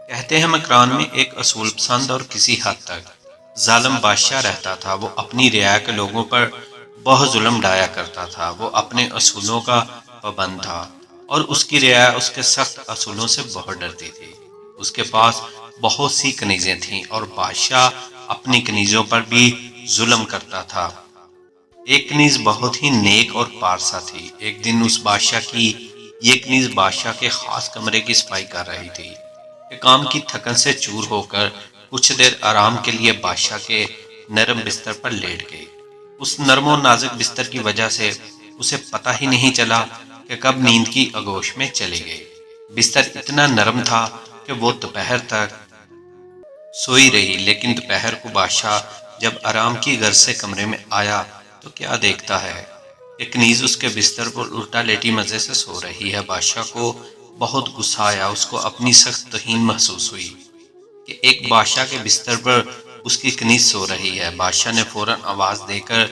کہتے ہیں مکران میں ایک اصول پسند اور کسی حد تک ظالم بادشاہ رہتا تھا۔ وہ اپنی رعایا کے لوگوں پر بہت ظلم ڈھایا کرتا تھا۔ وہ اپنے اصولوں کا پابند تھا اور اس کی رعایا اس کے سخت اصولوں سے بہت ڈرتی تھی۔ اس کے پاس بہت سی کنیزیں تھیں اور بادشاہ اپنی کنیزوں پر بھی ظلم کرتا تھا۔ ایک کنیز بہت ہی نیک اور پارسا تھی۔ ایک دن اس بادشاہ کی یہ کنیز بادشاہ کے خاص کمرے کی صفائی کر رہی تھی کہ کام کی تھکن سے چور ہو کر کچھ دیر آرام کے لیے بادشاہ کے نرم بستر پر لیٹ گئی۔ اس نرم و نازک بستر کی وجہ سے اسے پتہ ہی نہیں چلا کہ کب نیند کی آغوش میں چلی گئی۔ بستر اتنا نرم تھا کہ وہ دوپہر تک سوئی رہی، لیکن دوپہر کو بادشاہ جب آرام کی غرض سے کمرے میں آیا تو کیا دیکھتا ہے کہ کنیز اس کے بستر پر الٹا لیٹی مزے سے سو رہی ہے۔ بادشاہ کو بہت غصہ آیا۔ اس کو اپنی سخت توہین محسوس ہوئی کہ ایک بادشاہ کے بستر پر اس کی کنیز سو رہی ہے۔ بادشاہ نے فوراً آواز دے کر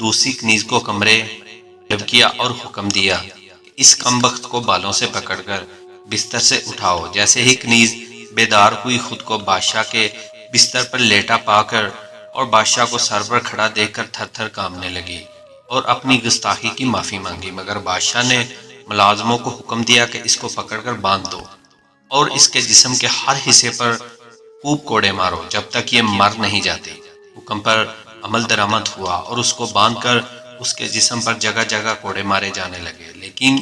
دوسری کنیز کو کمرے جب کیا اور حکم دیا کہ اس کمبخت کو بالوں سے پکڑ کر بستر سے اٹھاؤ۔ جیسے ہی کنیز بیدار ہوئی، خود کو بادشاہ کے بستر پر لیٹا پا کر اور بادشاہ کو سر پر کھڑا دیکھ کر تھر تھر کانپنے لگی اور اپنی گستاخی کی معافی مانگی، مگر بادشاہ نے ملازموں کو حکم دیا کہ اس کو پکڑ کر باندھ دو اور اس کے جسم کے ہر حصے پر خوب کوڑے مارو جب تک یہ مر نہیں جاتی۔ حکم پر عمل درآمد ہوا اور اس کو باندھ کر اس کے جسم پر جگہ جگہ کوڑے مارے جانے لگے، لیکن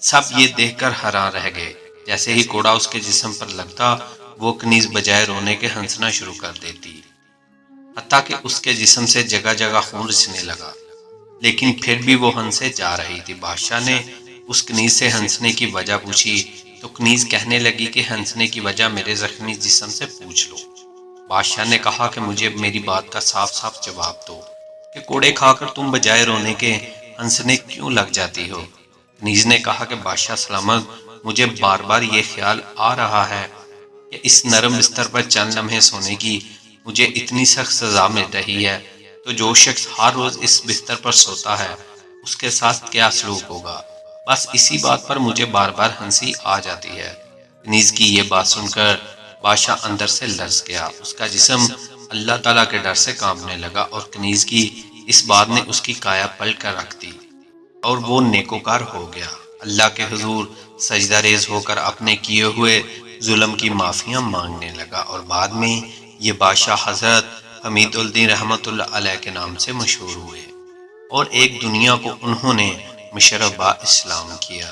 سب یہ دیکھ کر حیران رہ گئے۔ جیسے ہی کوڑا اس کے جسم پر لگتا، وہ کنیز بجائے رونے کے ہنسنا شروع کر دیتی، حتیٰ کہ اس کے جسم سے جگہ جگہ خون رسنے لگا، لیکن پھر بھی وہ ہنسے جا رہی تھی۔ بادشاہ نے اس کنیز سے ہنسنے کی وجہ پوچھی تو کنیز کہنے لگی کہ ہنسنے کی وجہ میرے زخمی جسم سے پوچھ لو۔ بادشاہ نے کہا کہ مجھے میری بات کا صاف صاف جواب دو کہ کوڑے کھا کر تم بجائے رونے کے ہنسنے کیوں لگ جاتی ہو؟ کنیز نے کہا کہ بادشاہ سلامت، مجھے بار بار یہ خیال آ رہا ہے کہ اس نرم بستر پر چند لمحے سونے کی مجھے اتنی سخت سزا مل رہی ہے، تو جو شخص ہر روز اس بستر پر سوتا ہے اس کے ساتھ کیا سلوک ہوگا؟ بس اسی بات پر مجھے بار بار ہنسی آ جاتی ہے۔ کنیز کی یہ بات سن کر بادشاہ اندر سے لرز گیا۔ اس کا جسم اللہ تعالیٰ کے ڈر سے کانپنے لگا اور کنیز کی اس بات نے اس کی کایا پلٹ کر رکھ دی اور وہ نیکوکار ہو گیا۔ اللہ کے حضور سجدہ ریز ہو کر اپنے کیے ہوئے ظلم کی معافیاں مانگنے لگا اور بعد میں یہ بادشاہ حضرت حمید الدین رحمۃ اللہ علیہ کے نام سے مشہور ہوئے اور ایک دنیا کو انہوں نے مشرف با اسلام کیا۔